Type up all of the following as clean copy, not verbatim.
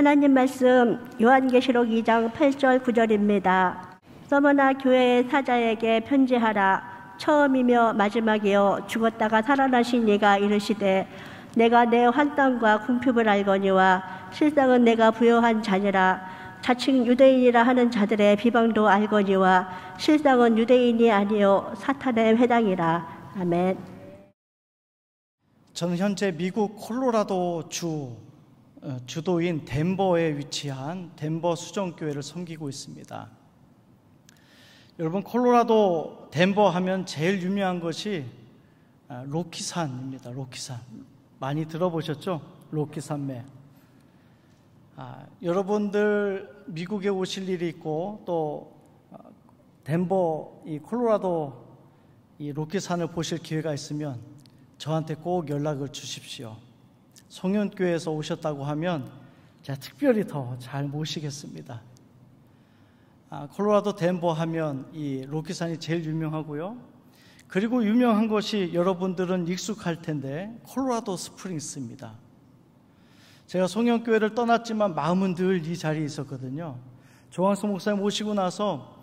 하나님 말씀 요한계시록 2장 8절 9절입니다. 서머나 교회의 사자에게 편지하라. 처음이며 마지막이요 죽었다가 살아나신 이가 이르시되 내가 내 환상과 궁핍을 알거니와 실상은 내가 부요한 자니라. 자칭 유대인이라 하는 자들의 비방도 알거니와 실상은 유대인이 아니요 사탄의 회당이라. 아멘. 저는 현재 미국 콜로라도 주도인 덴버에 위치한 덴버 수정교회를 섬기고 있습니다. 여러분, 콜로라도 덴버 하면 제일 유명한 것이 로키산입니다. 로키산 많이 들어보셨죠? 로키산맥. 여러분들 미국에 오실 일이 있고 또 덴버 이 콜로라도 이 로키산을 보실 기회가 있으면 저한테 꼭 연락을 주십시오. 송년교회에서 오셨다고 하면 제가 특별히 더 잘 모시겠습니다. 콜로라도 덴버 하면 이 로키산이 제일 유명하고요. 그리고 유명한 것이 여러분들은 익숙할 텐데 콜로라도 스프링스입니다. 제가 송년교회를 떠났지만 마음은 늘 이 자리에 있었거든요. 조항석 목사님 오시고 나서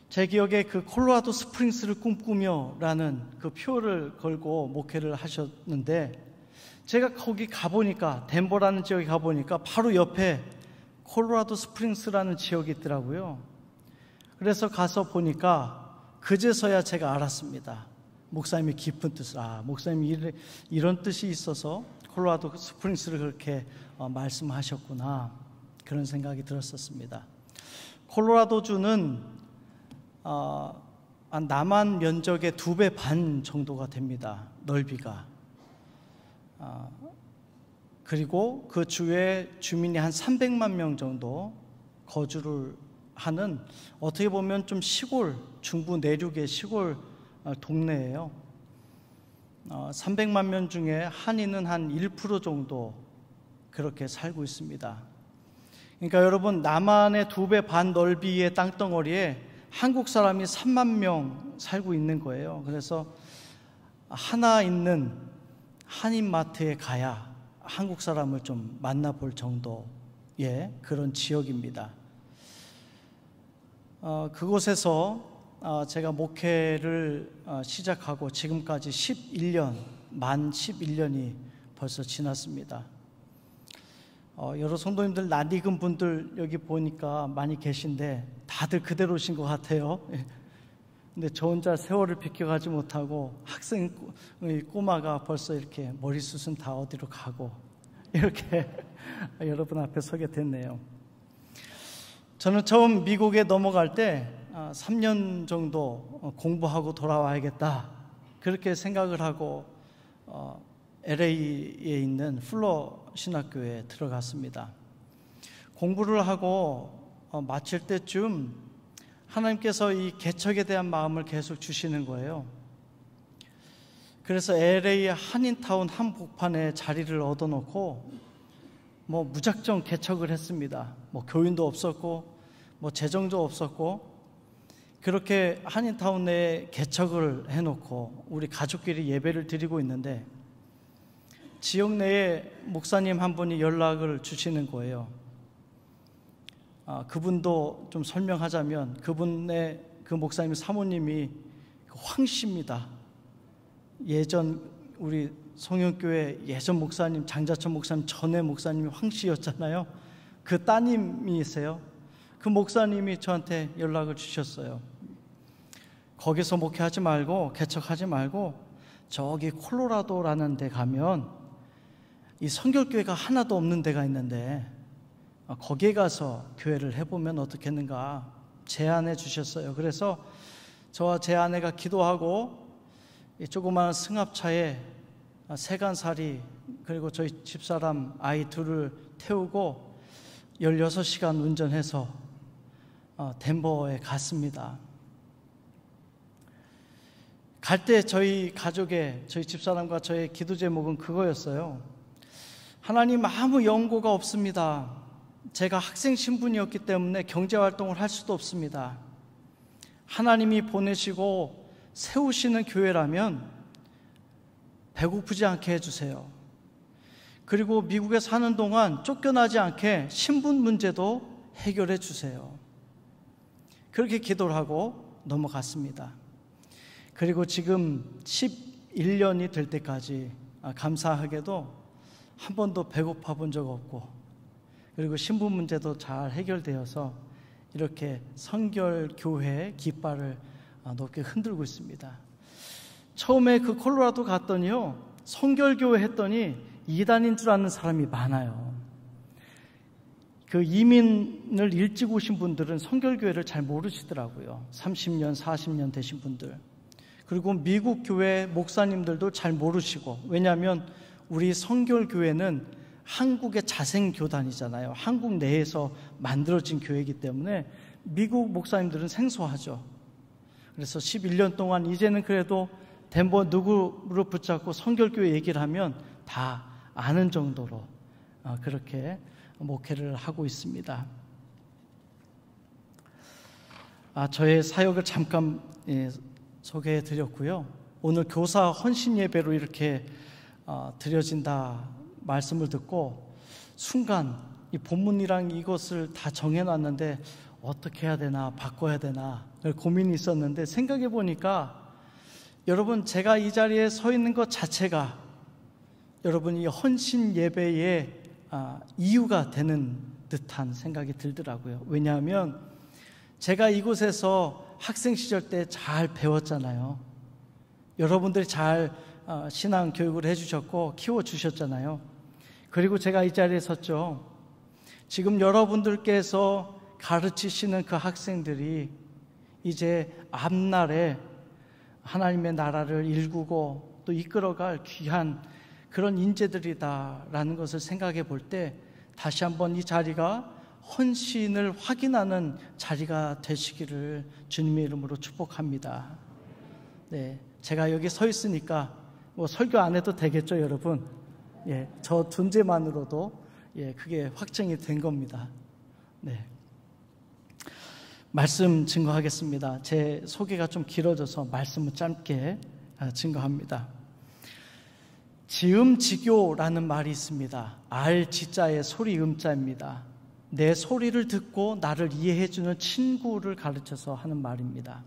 제 기억에 그 콜로라도 스프링스를 꿈꾸며 라는 그 표를 걸고 목회를 하셨는데, 제가 거기 가보니까, 덴버라는 지역에 가보니까 바로 옆에 콜로라도 스프링스라는 지역이 있더라고요. 그래서 가서 보니까 그제서야 제가 알았습니다. 목사님의 깊은 뜻을. 목사님이 이런 뜻이 있어서 콜로라도 스프링스를 그렇게 말씀하셨구나, 그런 생각이 들었었습니다. 콜로라도주는 남한 면적의 2배 반 정도가 됩니다. 넓이가. 그리고 그 주에 주민이 한 300만 명 정도 거주를 하는, 어떻게 보면 좀 시골, 중부 내륙의 시골 동네예요. 300만 명 중에 한인은 한 1% 정도 그렇게 살고 있습니다. 그러니까 여러분, 남한의 2배 반 넓이의 땅덩어리에 한국 사람이 3만 명 살고 있는 거예요. 그래서 하나 있는 한인마트에 가야 한국 사람을 좀 만나볼 정도의 그런 지역입니다. 그곳에서 제가 목회를 시작하고 지금까지 만 11년이 벌써 지났습니다. 여러 성도님들, 낯익은 분들 여기 보니까 많이 계신데 다들 그대로신 것 같아요. 근데 저 혼자 세월을 비켜가지 못하고 학생의 꼬마가 벌써 이렇게 머리숱은 다 어디로 가고 이렇게 여러분 앞에 서게 됐네요. 저는 처음 미국에 넘어갈 때 3년 정도 공부하고 돌아와야겠다, 그렇게 생각을 하고 LA에 있는 플러 신학교에 들어갔습니다. 공부를 하고 마칠 때쯤 하나님께서 이 개척에 대한 마음을 계속 주시는 거예요. 그래서 LA 한인타운 한복판에 자리를 얻어놓고 무작정 개척을 했습니다. 교인도 없었고 재정도 없었고, 그렇게 한인타운 내에 개척을 해놓고 우리 가족끼리 예배를 드리고 있는데 지역 내에 목사님 한 분이 연락을 주시는 거예요. 그분도 좀 설명하자면 그 목사님 사모님이 황씨입니다. 예전 우리 송영교회 예전 목사님, 장자천 목사님 전에 목사님이 황씨였잖아요. 그 따님이세요. 그 목사님이 저한테 연락을 주셨어요. 거기서 목회하지 말고, 개척하지 말고 저기 콜로라도라는 데 가면 이 성결교회가 하나도 없는 데가 있는데 거기에 가서 교회를 해보면 어떻겠는가 제안해 주셨어요. 그래서 저와 제 아내가 기도하고 이 조그마한 승합차에 세간살이 그리고 저희 집사람 아이 둘을 태우고 16시간 운전해서 덴버에 갔습니다. 갈 때 저희 가족의, 저희 집사람과 저의 기도 제목은 그거였어요. 하나님, 아무 연고가 없습니다. 제가 학생 신분이었기 때문에 경제활동을 할 수도 없습니다. 하나님이 보내시고 세우시는 교회라면 배고프지 않게 해주세요. 그리고 미국에 사는 동안 쫓겨나지 않게 신분 문제도 해결해 주세요. 그렇게 기도를 하고 넘어갔습니다. 그리고 지금 11년이 될 때까지 감사하게도 한 번도 배고파 본 적 없고, 그리고 신분 문제도 잘 해결되어서 이렇게 성결교회 깃발을 높게 흔들고 있습니다. 처음에 그 콜로라도 갔더니요, 성결교회 했더니 이단인 줄 아는 사람이 많아요. 그 이민을 일찍 오신 분들은 성결교회를 잘 모르시더라고요. 30년, 40년 되신 분들. 그리고 미국 교회 목사님들도 잘 모르시고, 왜냐하면 우리 성결교회는 한국의 자생교단이잖아요. 한국 내에서 만들어진 교회이기 때문에 미국 목사님들은 생소하죠. 그래서 11년 동안 이제는 그래도 덴버 누구를 붙잡고 성결교회 얘기를 하면 다 아는 정도로 그렇게 목회를 하고 있습니다. 저의 사역을 잠깐 소개해 드렸고요. 오늘 교사 헌신 예배로 이렇게 드려진다 말씀을 듣고 순간 이 본문이랑 이것을 다 정해놨는데 어떻게 해야 되나, 바꿔야 되나 고민이 있었는데, 생각해 보니까 여러분, 제가 이 자리에 서 있는 것 자체가 여러분이 헌신 예배의 이유가 되는 듯한 생각이 들더라고요. 왜냐하면 제가 이곳에서 학생 시절 때 잘 배웠잖아요. 여러분들이 잘 신앙 교육을 해주셨고 키워주셨잖아요. 그리고 제가 이 자리에 섰죠. 지금 여러분들께서 가르치시는 그 학생들이 이제 앞날에 하나님의 나라를 일구고 또 이끌어갈 귀한 그런 인재들이다라는 것을 생각해 볼 때 다시 한번 이 자리가 헌신을 확인하는 자리가 되시기를 주님의 이름으로 축복합니다. 네, 제가 여기 서 있으니까 뭐 설교 안 해도 되겠죠, 여러분? 예, 저 존재만으로도 그게 확정이 된 겁니다. 네. 말씀 증거하겠습니다. 제 소개가 좀 길어져서 말씀을 짧게 증거합니다. 지음지교라는 말이 있습니다. 알지자의 소리 음자입니다. 내 소리를 듣고 나를 이해해주는 친구를 가르쳐서 하는 말입니다.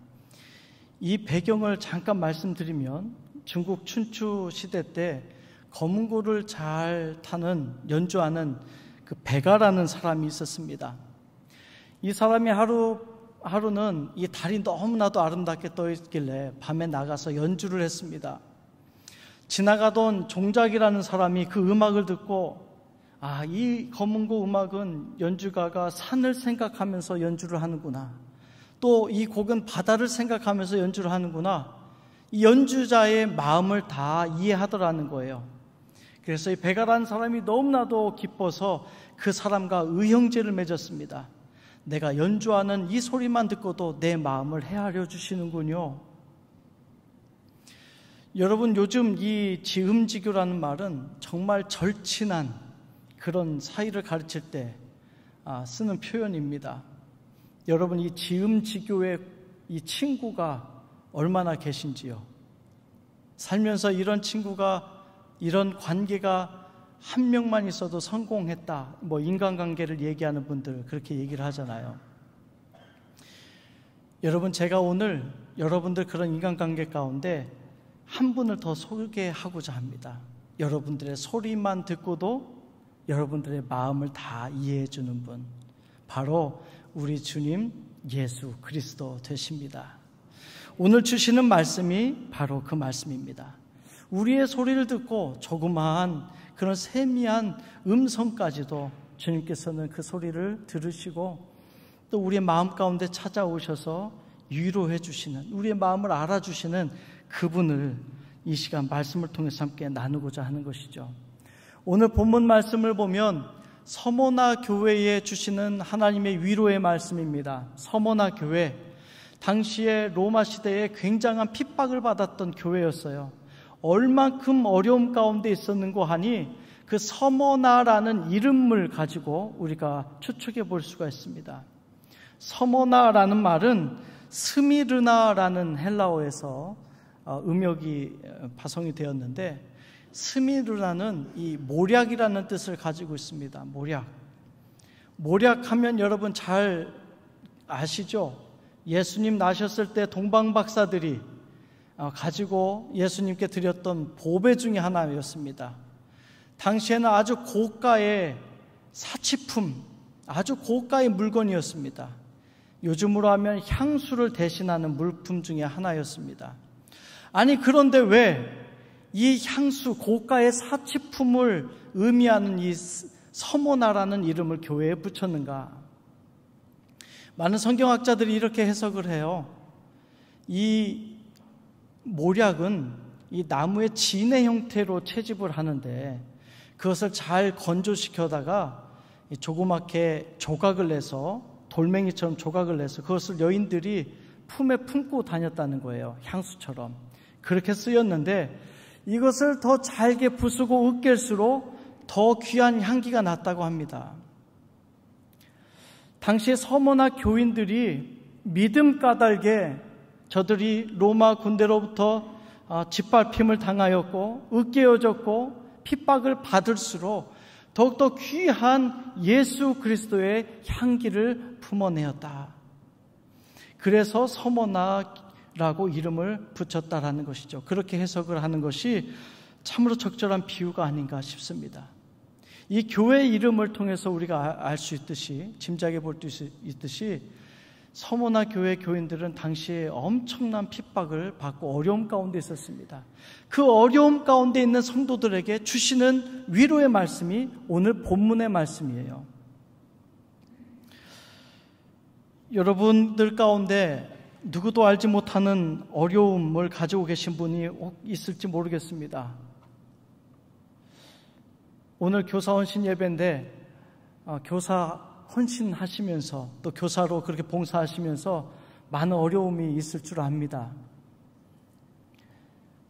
이 배경을 잠깐 말씀드리면, 중국 춘추 시대 때 검은고를 잘 타는, 연주하는 그 백아라는 사람이 있었습니다. 이 사람이 하루는 이 달이 너무나도 아름답게 떠 있길래 밤에 나가서 연주를 했습니다. 지나가던 종작이라는 사람이 그 음악을 듣고, 이 검은고 음악은 연주가가 산을 생각하면서 연주를 하는구나, 또 이 곡은 바다를 생각하면서 연주를 하는구나, 이 연주자의 마음을 다 이해하더라는 거예요. 그래서 이 백아라는 사람이 너무나도 기뻐서 그 사람과 의형제를 맺었습니다. 내가 연주하는 이 소리만 듣고도 내 마음을 헤아려 주시는군요. 여러분, 요즘 이 지음지교라는 말은 정말 절친한 그런 사이를 가르칠 때 쓰는 표현입니다. 여러분, 이 지음지교의 이 친구가 얼마나 계신지요? 살면서 이런 친구가, 이런 관계가 한 명만 있어도 성공했다, 뭐 인간관계를 얘기하는 분들 그렇게 얘기를 하잖아요. 여러분, 제가 오늘 여러분들 그런 인간관계 가운데 한 분을 더 소개하고자 합니다. 여러분들의 소리만 듣고도 여러분들의 마음을 다 이해해 주는 분, 바로 우리 주님 예수 그리스도 되십니다. 오늘 주시는 말씀이 바로 그 말씀입니다. 우리의 소리를 듣고 조그마한 그런 세미한 음성까지도 주님께서는 그 소리를 들으시고 또 우리의 마음 가운데 찾아오셔서 위로해 주시는, 우리의 마음을 알아주시는 그분을 이 시간 말씀을 통해서 함께 나누고자 하는 것이죠. 오늘 본문 말씀을 보면 서모나 교회에 주시는 하나님의 위로의 말씀입니다. 서모나 교회, 당시에 로마 시대에 굉장한 핍박을 받았던 교회였어요. 얼만큼 어려움 가운데 있었는고 하니 그 서모나라는 이름을 가지고 우리가 추측해 볼 수가 있습니다. 서모나라는 말은 스미르나라는 헬라어에서 음역이 파송이 되었는데, 스미르라는 이 모략이라는 뜻을 가지고 있습니다. 모략하면 여러분 잘 아시죠? 예수님 나셨을 때 동방박사들이 가지고 예수님께 드렸던 보배 중에 하나였습니다. 당시에는 아주 고가의 사치품, 아주 고가의 물건이었습니다. 요즘으로 하면 향수를 대신하는 물품 중에 하나였습니다. 아니, 그런데 왜 이 향수, 고가의 사치품을 의미하는 이 서모나라는 이름을 교회에 붙였는가? 많은 성경학자들이 이렇게 해석을 해요. 이 모략은 이 나무의 진의 형태로 채집을 하는데 그것을 잘 건조시켜다가 조그맣게 조각을 내서, 돌멩이처럼 조각을 내서 그것을 여인들이 품에 품고 다녔다는 거예요. 향수처럼. 그렇게 쓰였는데 이것을 더 잘게 부수고 으깰수록 더 귀한 향기가 났다고 합니다. 당시에 서머나 교인들이 믿음 까닭에 저들이 로마 군대로부터 짓밟힘을 당하였고 으깨어졌고 핍박을 받을수록 더욱더 귀한 예수 그리스도의 향기를 품어내었다. 그래서 서머나라고 이름을 붙였다라는 것이죠. 그렇게 해석을 하는 것이 참으로 적절한 비유가 아닌가 싶습니다. 이 교회 이름을 통해서 우리가 알 수 있듯이, 짐작해 볼 수 있듯이 서머나 교회 교인들은 당시에 엄청난 핍박을 받고 어려움 가운데 있었습니다. 그 어려움 가운데 있는 성도들에게 주시는 위로의 말씀이 오늘 본문의 말씀이에요. 여러분들 가운데 누구도 알지 못하는 어려움을 가지고 계신 분이 있을지 모르겠습니다. 오늘 교사 헌신 예배인데 교사 헌신하시면서 또 교사로 그렇게 봉사하시면서 많은 어려움이 있을 줄 압니다.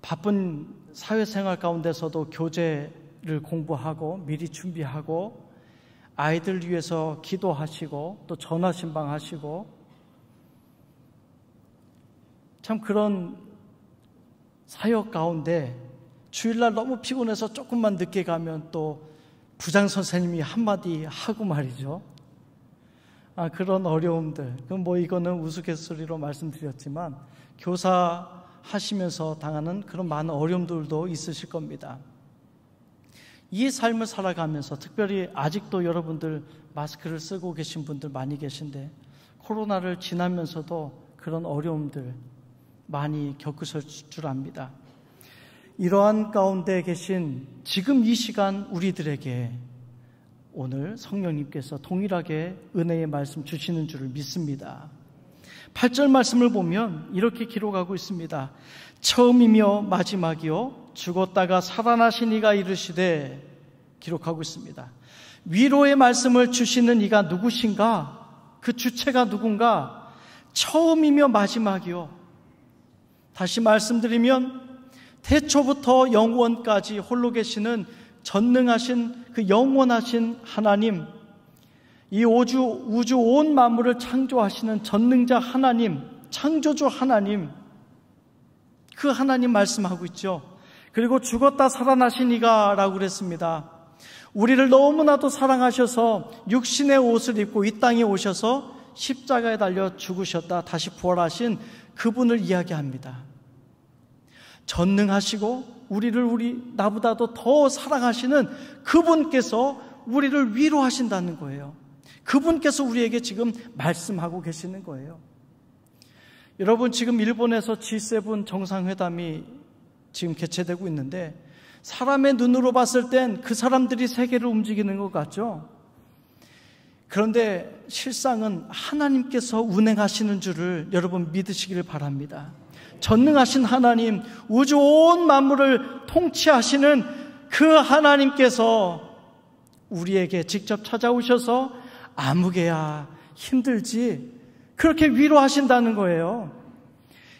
바쁜 사회생활 가운데서도 교재를 공부하고 미리 준비하고 아이들 위해서 기도하시고 또 전화신방하시고 참 그런 사역 가운데 주일날 너무 피곤해서 조금만 늦게 가면 또 부장 선생님이 한마디 하고 말이죠. 그런 어려움들. 이거는 우스갯소리로 말씀드렸지만 교사 하시면서 당하는 그런 많은 어려움들도 있으실 겁니다. 이 삶을 살아가면서 특별히 아직도 여러분들 마스크를 쓰고 계신 분들 많이 계신데 코로나를 지나면서도 그런 어려움들 많이 겪으실 줄 압니다. 이러한 가운데 계신 지금 이 시간 우리들에게 오늘 성령님께서 동일하게 은혜의 말씀 주시는 줄을 믿습니다. 8절 말씀을 보면 이렇게 기록하고 있습니다. 처음이며 마지막이요 죽었다가 살아나신 이가 이르시되, 기록하고 있습니다. 위로의 말씀을 주시는 이가 누구신가? 그 주체가 누군가? 처음이며 마지막이요. 다시 말씀드리면 태초부터 영원까지 홀로 계시는 전능하신 그 영원하신 하나님, 이 우주 온 만물을 창조하시는 전능자 하나님, 창조주 하나님, 그 하나님 말씀하고 있죠. 그리고 죽었다 살아나신 이가 라고 그랬습니다. 우리를 너무나도 사랑하셔서 육신의 옷을 입고 이 땅에 오셔서 십자가에 달려 죽으셨다 다시 부활하신 그분을 이야기합니다. 전능하시고 나보다도 더 사랑하시는 그분께서 우리를 위로하신다는 거예요. 그분께서 우리에게 지금 말씀하고 계시는 거예요. 여러분, 지금 일본에서 G7 정상회담이 지금 개최되고 있는데 사람의 눈으로 봤을 땐 그 사람들이 세계를 움직이는 것 같죠? 그런데 실상은 하나님께서 운행하시는 줄을 여러분 믿으시기를 바랍니다. 전능하신 하나님, 우주 온 만물을 통치하시는 그 하나님께서 우리에게 직접 찾아오셔서 아무개야 힘들지 그렇게 위로하신다는 거예요.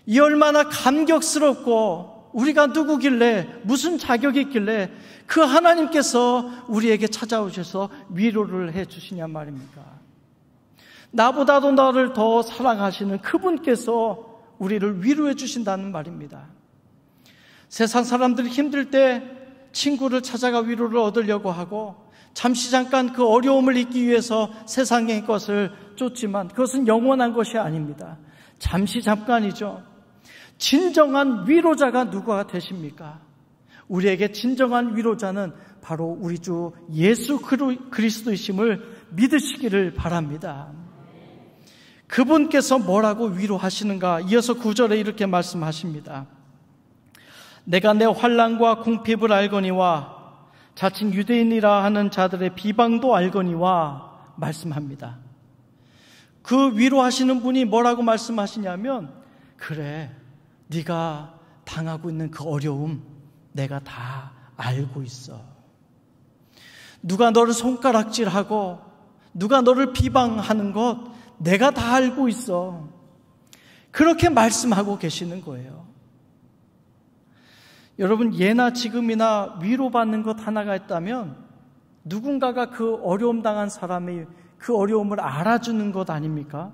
이 얼마나 감격스럽고 우리가 누구길래 무슨 자격이 있길래 그 하나님께서 우리에게 찾아오셔서 위로를 해 주시냔 말입니까? 나보다도 나를 더 사랑하시는 그분께서 우리를 위로해 주신다는 말입니다. 세상 사람들이 힘들 때 친구를 찾아가 위로를 얻으려고 하고 잠시 잠깐 그 어려움을 잊기 위해서 세상의 것을 쫓지만 그것은 영원한 것이 아닙니다. 잠시 잠깐이죠. 진정한 위로자가 누가 되십니까? 우리에게 진정한 위로자는 바로 우리 주 예수 그리스도이심을 믿으시기를 바랍니다. 그분께서 뭐라고 위로하시는가? 이어서 9절에 이렇게 말씀하십니다. 내가 내 환난과 궁핍을 알거니와 자칭 유대인이라 하는 자들의 비방도 알거니와 말씀합니다. 그 위로하시는 분이 뭐라고 말씀하시냐면, 그래, 네가 당하고 있는 그 어려움 내가 다 알고 있어. 누가 너를 손가락질하고 누가 너를 비방하는 것 내가 다 알고 있어. 그렇게 말씀하고 계시는 거예요. 여러분, 예나 지금이나 위로받는 것 하나가 있다면 누군가가 그 어려움 당한 사람이 그 어려움을 알아주는 것 아닙니까?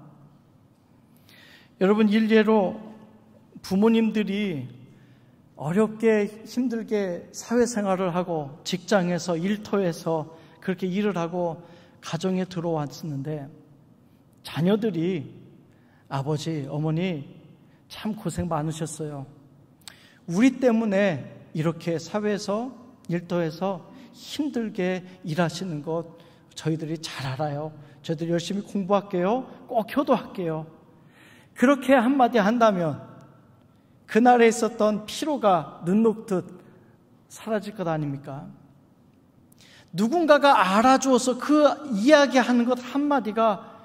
여러분, 일례로 부모님들이 어렵게 힘들게 사회생활을 하고 직장에서 일터에서 그렇게 일을 하고 가정에 들어왔었는데 자녀들이 아버지, 어머니 참 고생 많으셨어요. 우리 때문에 이렇게 사회에서 일터에서 힘들게 일하시는 것 저희들이 잘 알아요. 저희들이 열심히 공부할게요. 꼭 효도할게요. 그렇게 한마디 한다면 그날에 있었던 피로가 눈 녹듯 사라질 것 아닙니까? 누군가가 알아주어서 그 이야기하는 것 한마디가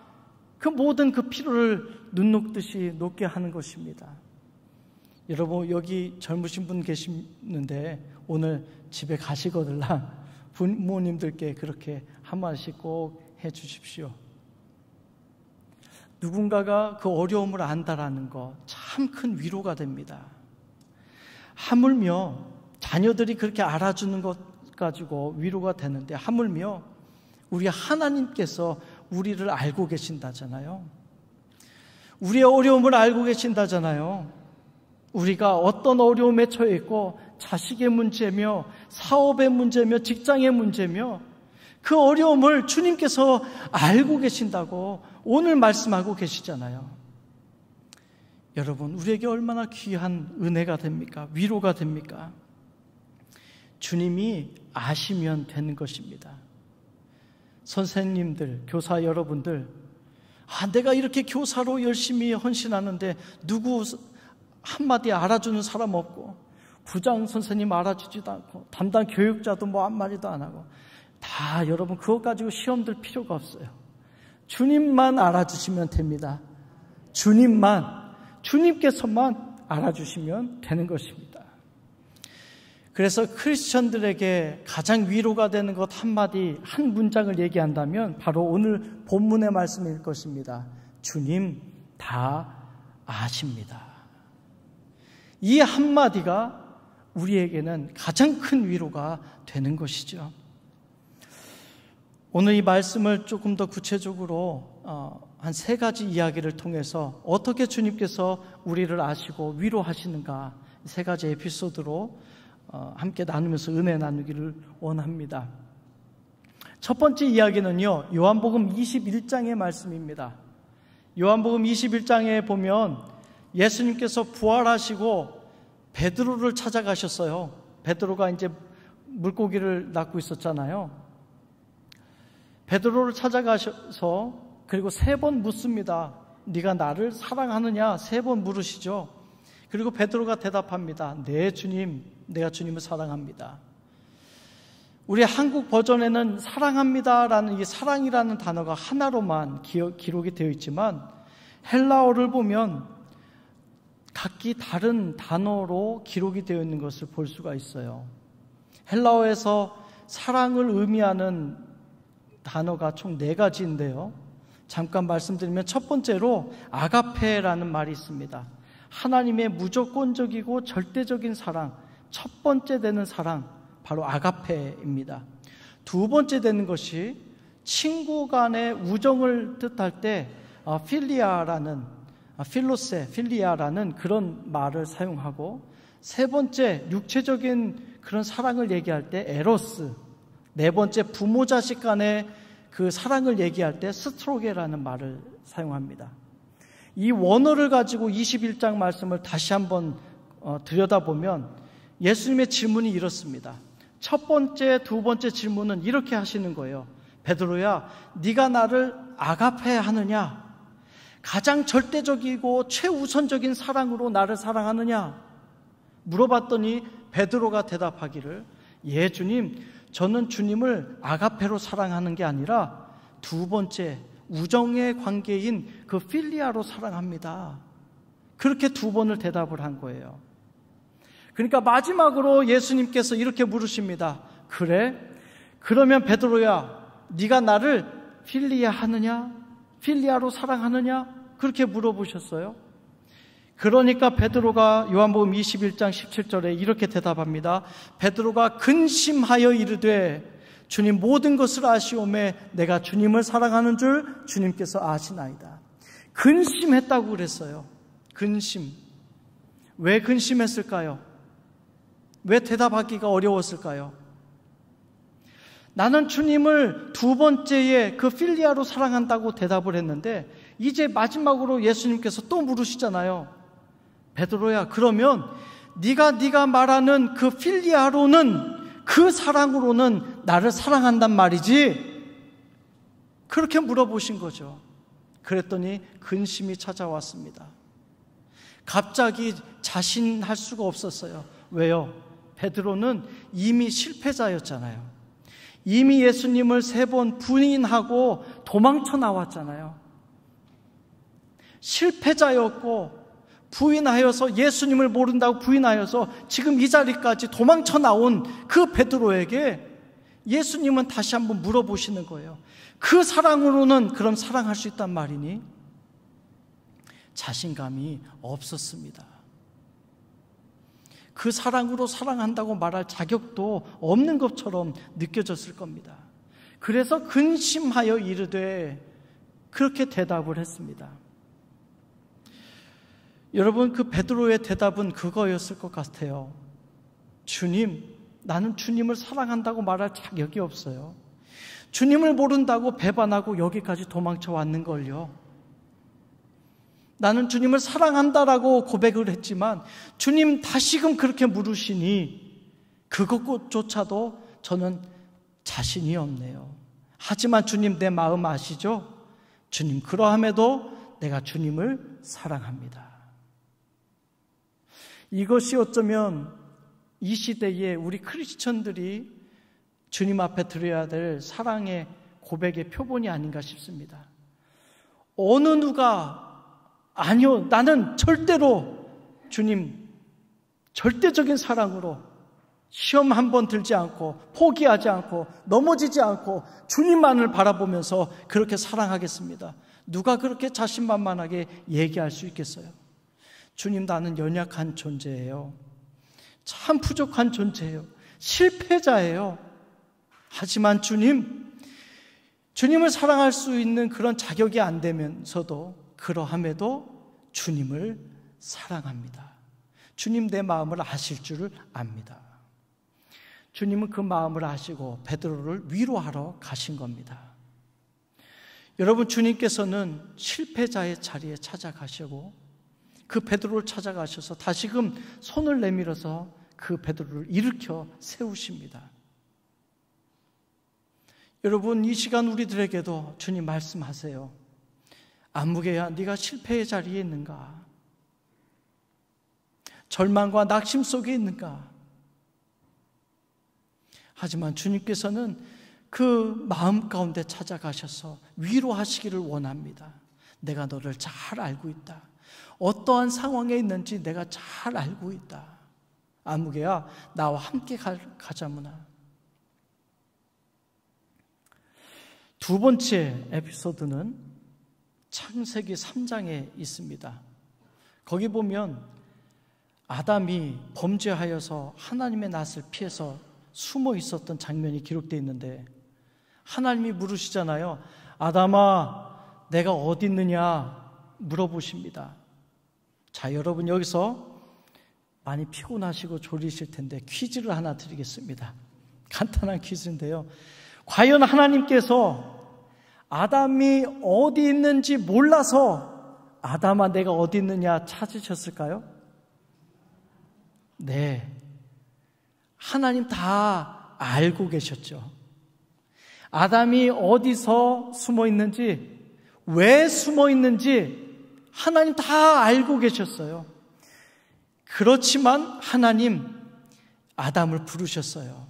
그 모든 그 피로를 눈 녹듯이 녹게 하는 것입니다. 여러분, 여기 젊으신 분 계시는데 오늘 집에 가시거들라 부모님들께 그렇게 한마디씩 꼭 해주십시오. 누군가가 그 어려움을 안다라는 거 참 큰 위로가 됩니다. 하물며 자녀들이 그렇게 알아주는 것 가지고 위로가 되는데, 하물며 우리 하나님께서 우리를 알고 계신다잖아요. 우리의 어려움을 알고 계신다잖아요. 우리가 어떤 어려움에 처해 있고 자식의 문제며 사업의 문제며 직장의 문제며 그 어려움을 주님께서 알고 계신다고 오늘 말씀하고 계시잖아요. 여러분, 우리에게 얼마나 귀한 은혜가 됩니까? 위로가 됩니까? 주님이 아시면 되는 것입니다. 선생님들, 교사 여러분들, 내가 이렇게 교사로 열심히 헌신하는데 누구 한마디 알아주는 사람 없고, 부장 선생님 알아주지도 않고, 담당 교육자도 뭐 한마디도 안 하고, 다 여러분 그것 가지고 시험 들 필요가 없어요. 주님만 알아주시면 됩니다. 주님께서만 알아주시면 되는 것입니다. 그래서 크리스천들에게 가장 위로가 되는 것 한마디, 한 문장을 얘기한다면 바로 오늘 본문의 말씀일 것입니다. 주님 다 아십니다. 이 한마디가 우리에게는 가장 큰 위로가 되는 것이죠. 오늘 이 말씀을 조금 더 구체적으로 한 3가지 이야기를 통해서 어떻게 주님께서 우리를 아시고 위로하시는가 3가지 에피소드로 함께 나누면서 은혜 나누기를 원합니다. 첫 번째 이야기는요, 요한복음 21장의 말씀입니다. 요한복음 21장에 보면 예수님께서 부활하시고 베드로를 찾아가셨어요. 베드로가 이제 물고기를 낚고 있었잖아요. 베드로를 찾아가셔서 그리고 3번 묻습니다. 네가 나를 사랑하느냐 3번 물으시죠. 그리고 베드로가 대답합니다. 네, 주님, 내가 주님을 사랑합니다. 우리 한국 버전에는 사랑합니다라는 이 사랑이라는 단어가 하나로만 기록이 되어 있지만 헬라어를 보면 각기 다른 단어로 기록이 되어 있는 것을 볼 수가 있어요. 헬라어에서 사랑을 의미하는 단어가 총 4가지인데요. 잠깐 말씀드리면 첫 번째로 아가페라는 말이 있습니다. 하나님의 무조건적이고 절대적인 사랑, 첫 번째 되는 사랑, 바로 아가페입니다. 두 번째 되는 것이 친구 간의 우정을 뜻할 때 필리아라는 그런 말을 사용하고, 세 번째 육체적인 그런 사랑을 얘기할 때 에로스, 네 번째 부모 자식 간의 그 사랑을 얘기할 때 스트로게라는 말을 사용합니다. 이 원어를 가지고 21장 말씀을 다시 한번 들여다보면 예수님의 질문이 이렇습니다. 첫 번째, 두 번째 질문은 이렇게 하시는 거예요. 베드로야, 네가 나를 아가페 하느냐? 가장 절대적이고 최우선적인 사랑으로 나를 사랑하느냐? 물어봤더니 베드로가 대답하기를, 예 주님, 저는 주님을 아가페로 사랑하는 게 아니라 두 번째 우정의 관계인 그 필리아로 사랑합니다. 그렇게 두 번을 대답을 한 거예요. 그러니까 마지막으로 예수님께서 이렇게 물으십니다. 그래? 그러면 베드로야, 네가 나를 필리아 하느냐? 필리아로 사랑하느냐? 그렇게 물어보셨어요. 그러니까 베드로가 요한복음 21장 17절에 이렇게 대답합니다. 베드로가 근심하여 이르되 주님 모든 것을 아시오매 내가 주님을 사랑하는 줄 주님께서 아시나이다. 근심했다고 그랬어요. 근심. 왜 근심했을까요? 왜 대답하기가 어려웠을까요? 나는 주님을 두 번째에 그 필리아로 사랑한다고 대답을 했는데 이제 마지막으로 예수님께서 또 물으시잖아요. 베드로야, 그러면 네가 말하는 그 필리아로는, 그 사랑으로는 나를 사랑한단 말이지? 그렇게 물어보신 거죠. 그랬더니 근심이 찾아왔습니다. 갑자기 자신할 수가 없었어요. 왜요? 베드로는 이미 실패자였잖아요. 이미 예수님을 3번 부인하고 도망쳐 나왔잖아요. 실패자였고 부인하여서, 예수님을 모른다고 부인하여서 지금 이 자리까지 도망쳐 나온 그 베드로에게 예수님은 다시 한번 물어보시는 거예요. 그 사랑으로는 그럼 사랑할 수 있단 말이니? 자신감이 없었습니다. 그 사랑으로 사랑한다고 말할 자격도 없는 것처럼 느껴졌을 겁니다. 그래서 근심하여 이르되 그렇게 대답을 했습니다. 여러분, 그 베드로의 대답은 그거였을 것 같아요. 주님, 나는 주님을 사랑한다고 말할 자격이 없어요. 주님을 모른다고 배반하고 여기까지 도망쳐 왔는걸요. 나는 주님을 사랑한다라고 고백을 했지만 주님 다시금 그렇게 물으시니 그것조차도 저는 자신이 없네요. 하지만 주님 내 마음 아시죠? 주님, 그러함에도 내가 주님을 사랑합니다. 이것이 어쩌면 이 시대에 우리 크리스천들이 주님 앞에 드려야 될 사랑의 고백의 표본이 아닌가 싶습니다. 어느 누가 아니요, 나는 절대로 주님 절대적인 사랑으로 시험 한 번 들지 않고 포기하지 않고 넘어지지 않고 주님만을 바라보면서 그렇게 사랑하겠습니다. 누가 그렇게 자신만만하게 얘기할 수 있겠어요? 주님, 나는 연약한 존재예요. 참 부족한 존재예요. 실패자예요. 하지만 주님을 사랑할 수 있는 그런 자격이 안 되면서도 그러함에도 주님을 사랑합니다. 주님 내 마음을 아실 줄을 압니다. 주님은 그 마음을 아시고 베드로를 위로하러 가신 겁니다. 여러분, 주님께서는 실패자의 자리에 찾아가시고 그 베드로를 찾아가셔서 다시금 손을 내밀어서 그 베드로를 일으켜 세우십니다. 여러분, 이 시간 우리들에게도 주님 말씀하세요. 안무개야, 네가 실패의 자리에 있는가? 절망과 낙심 속에 있는가? 하지만 주님께서는 그 마음 가운데 찾아가셔서 위로하시기를 원합니다. 내가 너를 잘 알고 있다. 어떠한 상황에 있는지 내가 잘 알고 있다. 안무개야, 나와 함께 가자무나. 두 번째 에피소드는 창세기 3장에 있습니다. 거기 보면 아담이 범죄하여서 하나님의 낯을 피해서 숨어 있었던 장면이 기록되어 있는데 하나님이 물으시잖아요. 아담아, 내가 어디 있느냐 물어보십니다. 자, 여러분, 여기서 많이 피곤하시고 졸리실 텐데 퀴즈를 하나 드리겠습니다. 간단한 퀴즈인데요. 과연 하나님께서 아담이 어디 있는지 몰라서 아담아 내가 어디 있느냐 찾으셨을까요? 네, 하나님 다 알고 계셨죠. 아담이 어디서 숨어 있는지, 왜 숨어 있는지 하나님 다 알고 계셨어요. 그렇지만 하나님 아담을 부르셨어요.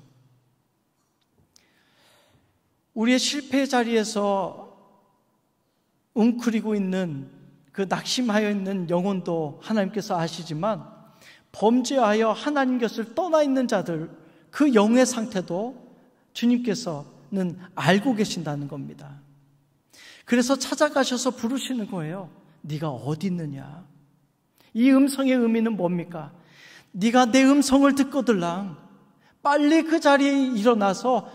우리의 실패 자리에서 웅크리고 있는 그 낙심하여 있는 영혼도 하나님께서 아시지만 범죄하여 하나님 곁을 떠나 있는 자들, 그 영의 상태도 주님께서는 알고 계신다는 겁니다. 그래서 찾아가셔서 부르시는 거예요. 네가 어디 있느냐? 이 음성의 의미는 뭡니까? 네가 내 음성을 듣거들랑 빨리 그 자리에 일어나서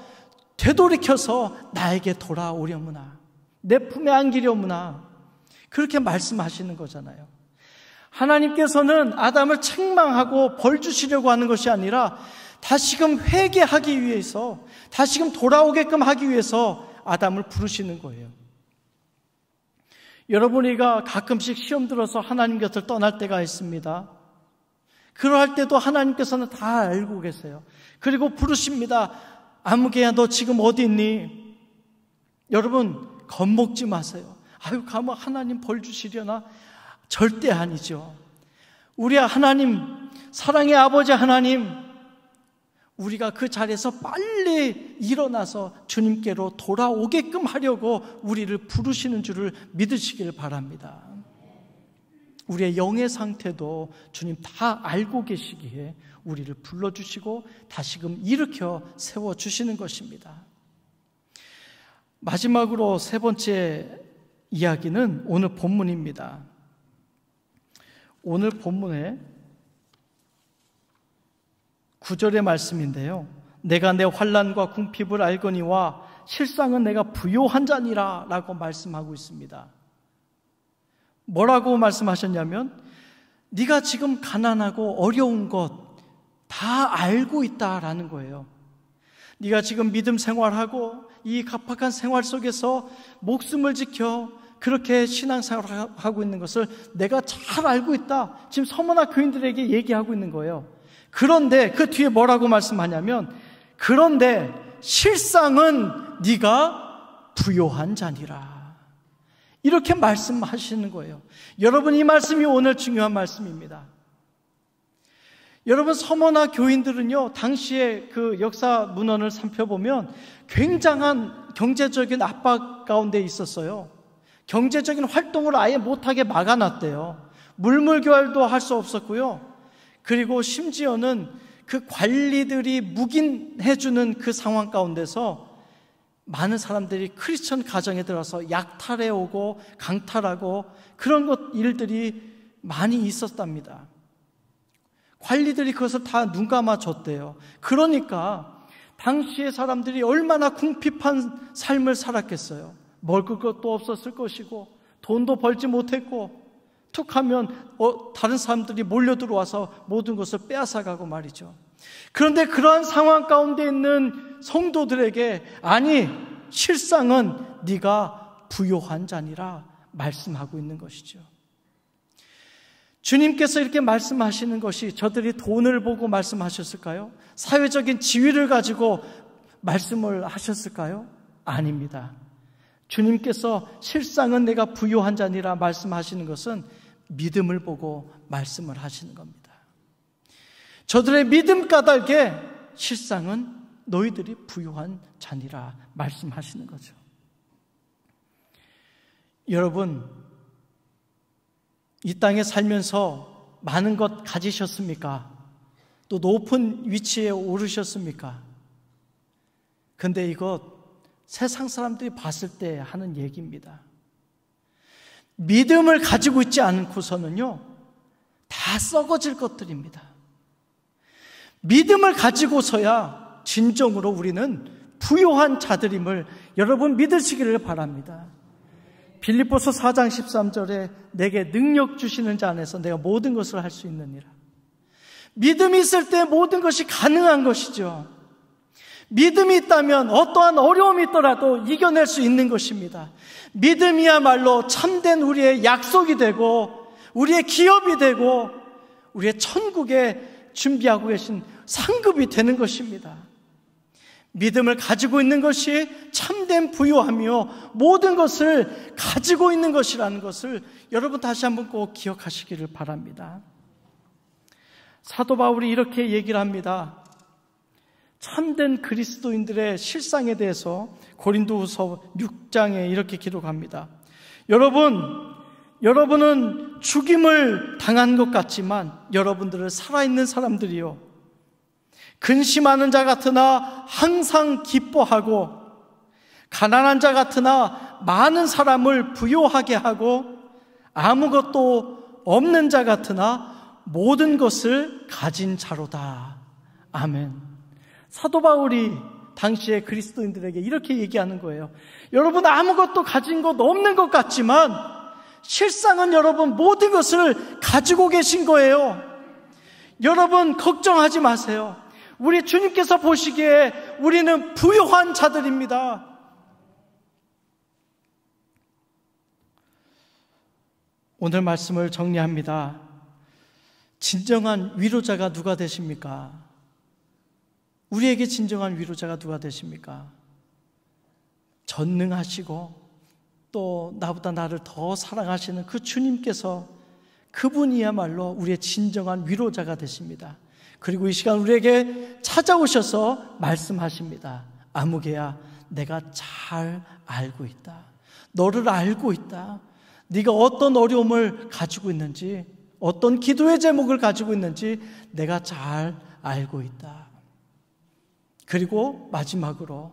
되돌이켜서 나에게 돌아오려무나, 내 품에 안기려무나, 그렇게 말씀하시는 거잖아요. 하나님께서는 아담을 책망하고 벌 주시려고 하는 것이 아니라 다시금 회개하기 위해서, 다시금 돌아오게끔 하기 위해서 아담을 부르시는 거예요. 여러분이가 가끔씩 시험 들어서 하나님 곁을 떠날 때가 있습니다. 그러할 때도 하나님께서는 다 알고 계세요. 그리고 부르십니다. 아무개야 너 지금 어디 있니? 여러분 겁먹지 마세요. 아유 가면 하나님 벌 주시려나? 절대 아니죠. 우리 하나님, 사랑의 아버지 하나님, 우리가 그 자리에서 빨리 일어나서 주님께로 돌아오게끔 하려고 우리를 부르시는 줄을 믿으시길 바랍니다. 우리의 영의 상태도 주님 다 알고 계시기에 우리를 불러주시고 다시금 일으켜 세워주시는 것입니다. 마지막으로 세 번째 이야기는 오늘 본문입니다. 오늘 본문에 9절의 말씀인데요. 내가 내 환난과 궁핍을 알거니와 실상은 내가 부요한 자니라 라고 말씀하고 있습니다. 뭐라고 말씀하셨냐면 네가 지금 가난하고 어려운 것 다 알고 있다라는 거예요. 네가 지금 믿음 생활하고 이 각박한 생활 속에서 목숨을 지켜 그렇게 신앙생활을 하고 있는 것을 내가 잘 알고 있다. 지금 서머나 교인들에게 얘기하고 있는 거예요. 그런데 그 뒤에 뭐라고 말씀하냐면 그런데 실상은 네가 부요한 자니라. 이렇게 말씀하시는 거예요. 여러분 이 말씀이 오늘 중요한 말씀입니다. 여러분 서머나 교인들은요 당시에 그 역사 문헌을 살펴보면 굉장한 경제적인 압박 가운데 있었어요. 경제적인 활동을 아예 못하게 막아놨대요. 물물교활도 할 수 없었고요. 그리고 심지어는 그 관리들이 묵인해주는 그 상황 가운데서 많은 사람들이 크리스천 가정에 들어서 약탈해 오고 강탈하고 그런 일들이 많이 있었답니다. 관리들이 그것을 다 눈 감아줬대요. 그러니까 당시의 사람들이 얼마나 궁핍한 삶을 살았겠어요. 먹을 것도 없었을 것이고 돈도 벌지 못했고 툭하면 다른 사람들이 몰려 들어와서 모든 것을 빼앗아가고 말이죠. 그런데 그러한 상황 가운데 있는 성도들에게 아니 실상은 네가 부요한 자니라 말씀하고 있는 것이죠. 주님께서 이렇게 말씀하시는 것이 저들이 돈을 보고 말씀하셨을까요? 사회적인 지위를 가지고 말씀을 하셨을까요? 아닙니다. 주님께서 실상은 내가 부요한 자니라 말씀하시는 것은 믿음을 보고 말씀을 하시는 겁니다. 저들의 믿음 까닭에 실상은 너희들이 부요한 자니라 말씀하시는 거죠. 여러분 이 땅에 살면서 많은 것 가지셨습니까? 또 높은 위치에 오르셨습니까? 근데 이것 세상 사람들이 봤을 때 하는 얘기입니다. 믿음을 가지고 있지 않고서는요 다 썩어질 것들입니다. 믿음을 가지고서야 진정으로 우리는 부요한 자들임을 여러분 믿으시기를 바랍니다. 빌립보서 4장 13절에 내게 능력 주시는 자 안에서 내가 모든 것을 할 수 있느니라. 믿음이 있을 때 모든 것이 가능한 것이죠. 믿음이 있다면 어떠한 어려움이 있더라도 이겨낼 수 있는 것입니다. 믿음이야말로 참된 우리의 약속이 되고 우리의 기업이 되고 우리의 천국에 준비하고 계신 상급이 되는 것입니다. 믿음을 가지고 있는 것이 참된 부유하며 모든 것을 가지고 있는 것이라는 것을 여러분 다시 한번 꼭 기억하시기를 바랍니다. 사도 바울이 이렇게 얘기를 합니다. 참된 그리스도인들의 실상에 대해서 고린도후서 6장에 이렇게 기록합니다. 여러분은 죽임을 당한 것 같지만 여러분들은 살아있는 사람들이요, 근심하는 자 같으나 항상 기뻐하고, 가난한 자 같으나 많은 사람을 부요하게 하고, 아무것도 없는 자 같으나 모든 것을 가진 자로다. 아멘. 사도 바울이 당시에 그리스도인들에게 이렇게 얘기하는 거예요. 여러분 아무것도 가진 것 없는 것 같지만 실상은 여러분 모든 것을 가지고 계신 거예요. 여러분 걱정하지 마세요. 우리 주님께서 보시기에 우리는 부유한 자들입니다. 오늘 말씀을 정리합니다. 진정한 위로자가 누가 되십니까? 우리에게 진정한 위로자가 누가 되십니까? 전능하시고 또 나보다 나를 더 사랑하시는 그 주님께서, 그분이야말로 우리의 진정한 위로자가 되십니다. 그리고 이 시간 우리에게 찾아오셔서 말씀하십니다. 아무개야, 내가 잘 알고 있다. 너를 알고 있다. 네가 어떤 어려움을 가지고 있는지, 어떤 기도의 제목을 가지고 있는지 내가 잘 알고 있다. 그리고 마지막으로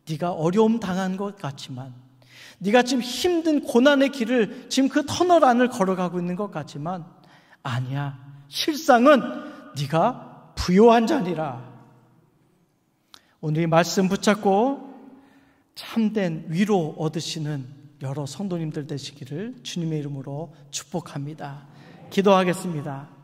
네가 어려움 당한 것 같지만, 네가 지금 힘든 고난의 길을 지금 그 터널 안을 걸어가고 있는 것 같지만 아니야. 실상은 네가 부요한 자니라. 오늘 이 말씀 붙잡고 참된 위로 얻으시는 여러 성도님들 되시기를 주님의 이름으로 축복합니다. 기도하겠습니다.